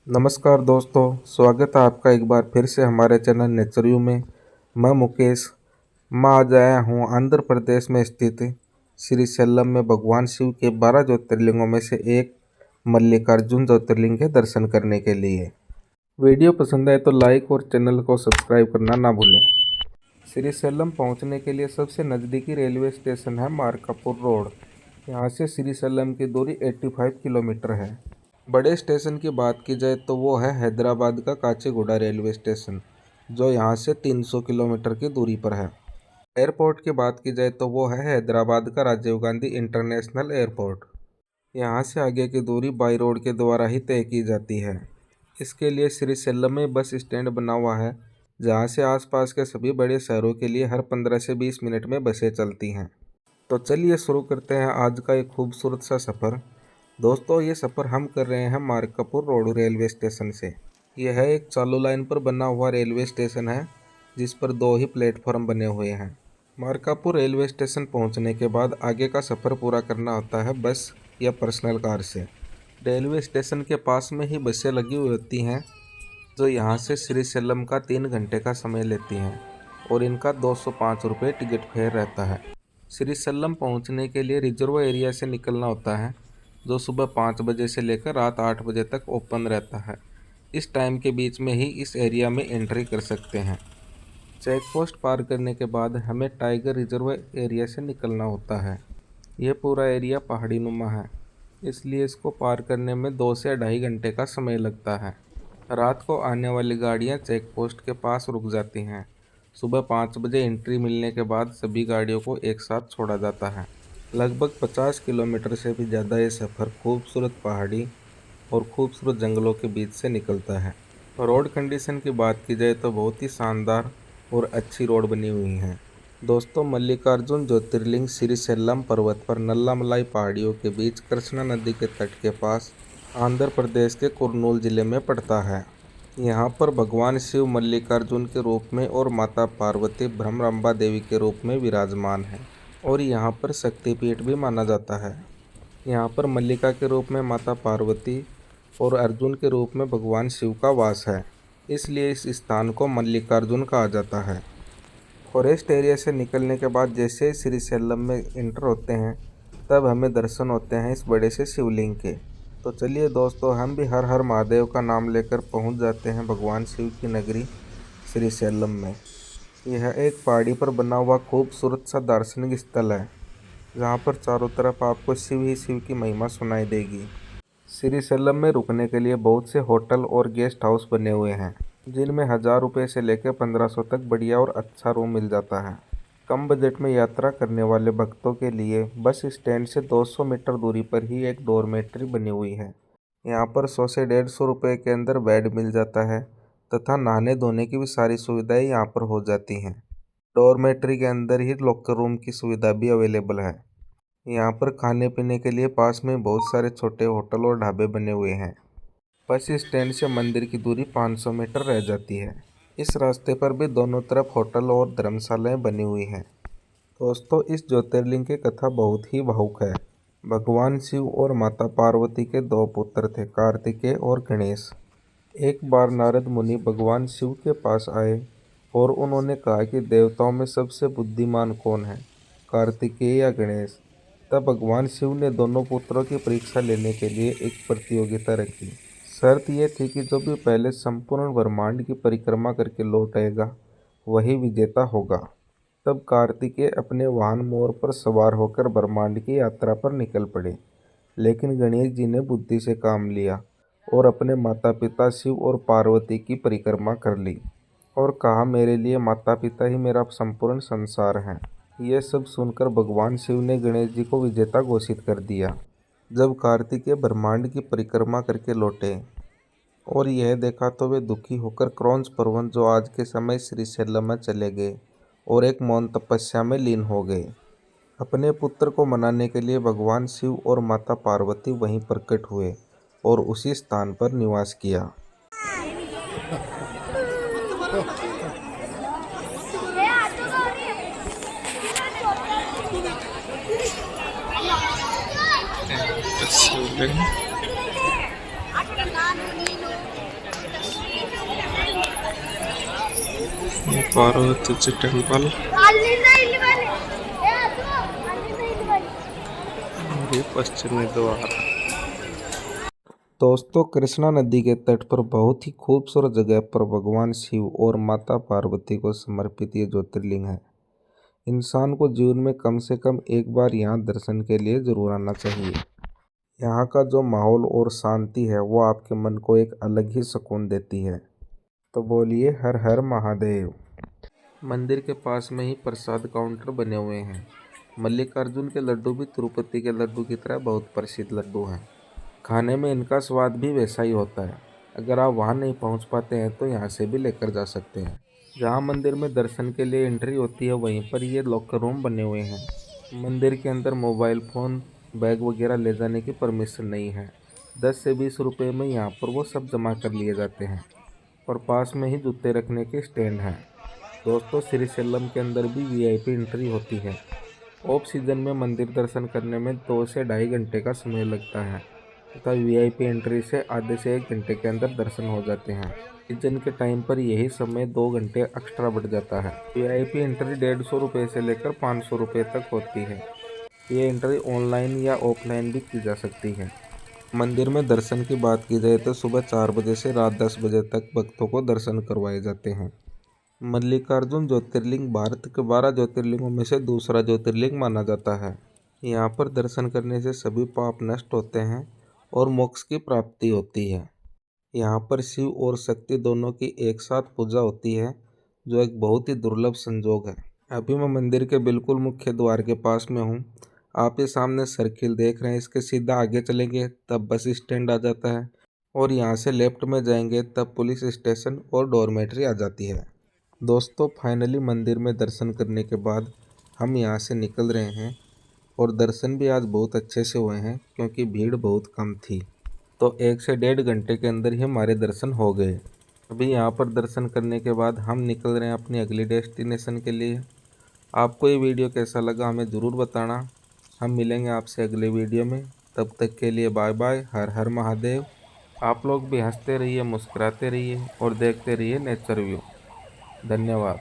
नमस्कार दोस्तों, स्वागत है आपका एक बार फिर से हमारे चैनल नेचर में। मैं मुकेश। मैं आज आया हूँ आंध्र प्रदेश में स्थित श्रीशैलम में भगवान शिव के 12 ज्योतिर्लिंगों में से एक मल्लिकार्जुन ज्योतिर्लिंग के दर्शन करने के लिए। वीडियो पसंद आए तो लाइक और चैनल को सब्सक्राइब करना ना भूलें। श्रीशैलम पहुँचने के लिए सबसे नज़दीकी रेलवे स्टेशन है मार्कापुर रोड। यहाँ से श्रीशैलम की दूरी 85 किलोमीटर है। बड़े स्टेशन की बात की जाए तो वो है हैदराबाद का काचीगुडा रेलवे स्टेशन, जो यहाँ से 300 किलोमीटर की दूरी पर है। एयरपोर्ट की बात की जाए तो वो है हैदराबाद का राजीव गांधी इंटरनेशनल एयरपोर्ट। यहाँ से आगे की दूरी बाई रोड के द्वारा ही तय की जाती है। इसके लिए श्रीशैलम में बस स्टैंड बना हुआ है, जहाँ से आसपास के सभी बड़े शहरों के लिए हर 15 से 20 मिनट में बसें चलती हैं। तो चलिए शुरू करते हैं आज का एक खूबसूरत सा सफ़र। दोस्तों, ये सफ़र हम कर रहे हैं मार्कापुर रोड रेलवे स्टेशन से। यह एक चालू लाइन पर बना हुआ रेलवे स्टेशन है, जिस पर 2 ही प्लेटफॉर्म बने हुए हैं। मार्कापुर रेलवे स्टेशन पहुंचने के बाद आगे का सफ़र पूरा करना होता है बस या पर्सनल कार से। रेलवे स्टेशन के पास में ही बसें लगी हुई होती हैं, जो यहाँ से श्रीशैलम का 3 घंटे का समय लेती हैं और इनका 205 रुपये टिकट फेयर रहता है। श्रीशैलम पहुँचने के लिए रिजर्व एरिया से निकलना होता है, जो सुबह 5 बजे से लेकर रात 8 बजे तक ओपन रहता है। इस टाइम के बीच में ही इस एरिया में एंट्री कर सकते हैं। चेक पोस्ट पार करने के बाद हमें टाइगर रिजर्व एरिया से निकलना होता है। यह पूरा एरिया पहाड़ी नुमा है, इसलिए इसको पार करने में 2 से 2.5 घंटे का समय लगता है। रात को आने वाली गाड़ियां चेक पोस्ट के पास रुक जाती हैं। सुबह 5 बजे एंट्री मिलने के बाद सभी गाड़ियों को एक साथ छोड़ा जाता है। लगभग 50 किलोमीटर से भी ज़्यादा ये सफ़र खूबसूरत पहाड़ी और खूबसूरत जंगलों के बीच से निकलता है। रोड कंडीशन की बात की जाए तो बहुत ही शानदार और अच्छी रोड बनी हुई है। दोस्तों, मल्लिकार्जुन ज्योतिर्लिंग श्रीशैलम पर्वत पर नल्लामलाई पहाड़ियों के बीच कृष्णा नदी के तट के पास आंध्र प्रदेश के कुर्नूल जिले में पड़ता है। यहाँ पर भगवान शिव मल्लिकार्जुन के रूप में और माता पार्वती भ्रमरांबा देवी के रूप में विराजमान है और यहाँ पर शक्तिपीठ भी माना जाता है। यहाँ पर मल्लिका के रूप में माता पार्वती और अर्जुन के रूप में भगवान शिव का वास है, इसलिए इस स्थान को मल्लिकार्जुन कहा जाता है। फॉरेस्ट एरिया से निकलने के बाद जैसे ही श्रीशैलम में इंटर होते हैं, तब हमें दर्शन होते हैं इस बड़े से शिवलिंग के। तो चलिए दोस्तों, हम भी हर हर महादेव का नाम लेकर पहुँच जाते हैं भगवान शिव की नगरी श्रीशैलम में। यह एक पहाड़ी पर बना हुआ खूबसूरत सा दार्शनिक स्थल है, जहाँ पर चारों तरफ आपको शिव ही शिव की महिमा सुनाई देगी। श्रीशैलम में रुकने के लिए बहुत से होटल और गेस्ट हाउस बने हुए हैं, जिनमें 1000 रुपये से लेकर 1500 तक बढ़िया और अच्छा रूम मिल जाता है। कम बजट में यात्रा करने वाले भक्तों के लिए बस स्टैंड से 200 मीटर दूरी पर ही एक डॉर्मेट्री बनी हुई है। यहाँ पर 100 से 150 रुपये के अंदर बेड मिल जाता है तथा नहाने धोने की भी सारी सुविधाएं यहाँ पर हो जाती हैं। डॉर्मेट्री के अंदर ही लॉकर रूम की सुविधा भी अवेलेबल है। यहाँ पर खाने पीने के लिए पास में बहुत सारे छोटे होटल और ढाबे बने हुए हैं। बस स्टैंड से मंदिर की दूरी 500 मीटर रह जाती है। इस रास्ते पर भी दोनों तरफ होटल और धर्मशालाएं बनी हुई हैं। दोस्तों, इस ज्योतिर्लिंग की कथा बहुत ही भावुक है। भगवान शिव और माता पार्वती के 2 पुत्र थे, कार्तिकेय और गणेश। एक बार नारद मुनि भगवान शिव के पास आए और उन्होंने कहा कि देवताओं में सबसे बुद्धिमान कौन है, कार्तिकेय या गणेश। तब भगवान शिव ने दोनों पुत्रों की परीक्षा लेने के लिए एक प्रतियोगिता रखी। शर्त यह थी कि जो भी पहले संपूर्ण ब्रह्मांड की परिक्रमा करके लौट आएगा, वही विजेता होगा। तब कार्तिकेय अपने वाहन मोर पर सवार होकर ब्रह्मांड की यात्रा पर निकल पड़े, लेकिन गणेश जी ने बुद्धि से काम लिया और अपने माता पिता शिव और पार्वती की परिक्रमा कर ली और कहा, मेरे लिए माता पिता ही मेरा संपूर्ण संसार है। यह सब सुनकर भगवान शिव ने गणेश जी को विजेता घोषित कर दिया। जब कार्तिकेय ब्रह्मांड की परिक्रमा करके लौटे और यह देखा तो वे दुखी होकर क्रौंच पर्वत, जो आज के समय श्रीशैलम में, चले गए और एक मौन तपस्या में लीन हो गए। अपने पुत्र को मनाने के लिए भगवान शिव और माता पार्वती वहीं प्रकट हुए और उसी स्थान पर निवास किया। पार्वती टेंपल और ये पश्चिमी द्वार। दोस्तों, कृष्णा नदी के तट पर बहुत ही खूबसूरत जगह पर भगवान शिव और माता पार्वती को समर्पित ये ज्योतिर्लिंग है। इंसान को जीवन में कम से कम एक बार यहाँ दर्शन के लिए जरूर आना चाहिए। यहाँ का जो माहौल और शांति है वो आपके मन को एक अलग ही सुकून देती है। तो बोलिए हर हर महादेव। मंदिर के पास में ही प्रसाद काउंटर बने हुए हैं। मल्लिकार्जुन के लड्डू भी तिरुपति के लड्डू की तरह बहुत प्रसिद्ध लड्डू हैं। खाने में इनका स्वाद भी वैसा ही होता है। अगर आप वहाँ नहीं पहुँच पाते हैं तो यहाँ से भी लेकर जा सकते हैं। जहाँ मंदिर में दर्शन के लिए एंट्री होती है वहीं पर ये लॉकर रूम बने हुए हैं। मंदिर के अंदर मोबाइल फ़ोन, बैग वगैरह ले जाने की परमिशन नहीं है। 10 से 20 रुपये में यहाँ पर वो सब जमा कर लिए जाते हैं और पास में ही जूते रखने के स्टैंड हैं। दोस्तों, श्रीशैलम के अंदर भी वीआईपी एंट्री होती है। ऑफ सीजन में मंदिर दर्शन करने में 2 से ढाई घंटे का समय लगता है तथा वीआईपी एंट्री से आधे से 1 घंटे के अंदर दर्शन हो जाते हैं। सीजन के टाइम पर यही समय 2 घंटे एक्स्ट्रा बढ़ जाता है। वीआईपी एंट्री 150 रुपये से लेकर 500 रुपये तक होती है। ये एंट्री ऑनलाइन या ऑफलाइन भी की जा सकती है। मंदिर में दर्शन की बात की जाए तो सुबह 4 बजे से रात 10 बजे तक भक्तों को दर्शन करवाए जाते हैं। मल्लिकार्जुन ज्योतिर्लिंग भारत के 12 ज्योतिर्लिंगों में से दूसरा ज्योतिर्लिंग माना जाता है। यहाँ पर दर्शन करने से सभी पाप नष्ट होते हैं और मोक्ष की प्राप्ति होती है। यहाँ पर शिव और शक्ति दोनों की एक साथ पूजा होती है, जो एक बहुत ही दुर्लभ संजोग है। अभी मैं मंदिर के बिल्कुल मुख्य द्वार के पास में हूँ। आप ये सामने सर्किल देख रहे हैं, इसके सीधा आगे चलेंगे तब बस स्टैंड आ जाता है और यहाँ से लेफ्ट में जाएंगे तब पुलिस स्टेशन और डॉर्मेट्री आ जाती है। दोस्तों, फाइनली मंदिर में दर्शन करने के बाद हम यहाँ से निकल रहे हैं और दर्शन भी आज बहुत अच्छे से हुए हैं क्योंकि भीड़ बहुत कम थी। तो 1 से 1.5 घंटे के अंदर ही हमारे दर्शन हो गए। अभी यहाँ पर दर्शन करने के बाद हम निकल रहे हैं अपनी अगली डेस्टिनेशन के लिए। आपको ये वीडियो कैसा लगा हमें ज़रूर बताना। हम मिलेंगे आपसे अगले वीडियो में। तब तक के लिए बाय बाय, हर हर महादेव। आप लोग भी हंसते रहिए, मुस्कुराते रहिए और देखते रहिए नेचर व्यू। धन्यवाद।